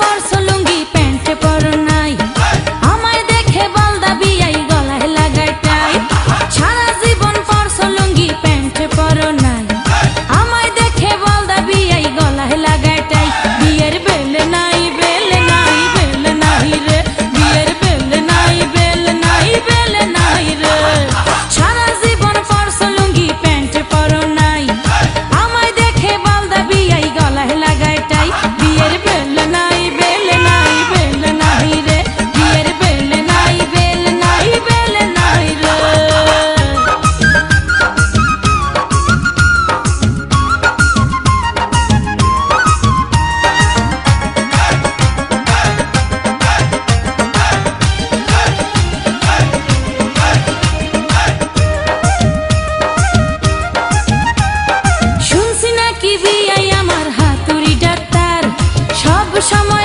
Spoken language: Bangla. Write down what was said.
পরছো লুঙ্গি প্যান্ট পরো নাই, আমায় দেখে বলদা বিয়াই গলায় লাগায় টাই। সারা জীবন পরছো লুঙ্গি প্যান্ট পরো নাই, আমায় দেখে বলদা বিয়াই গলায় লাগায় টাই। বিয়ের বেল নাই বেল নাই বেল নাই রে, বিয়ের বেল নাই বেল নাই বেল নাই রে। সারা জীবন পরছো লুঙ্গি প্যান্ট পরো নাই, আমায় দেখে বলদা বিয়াই গলায় লাগায় টাই। বিয়ের বেল নাই বেল নাই বেল নাই রে, বিয়ের বেল নাই বেল নাই বেল নাই রে। শুনছি নাকি বিয়াই আমার হাতুড়ি ডাক্তার, সব সময়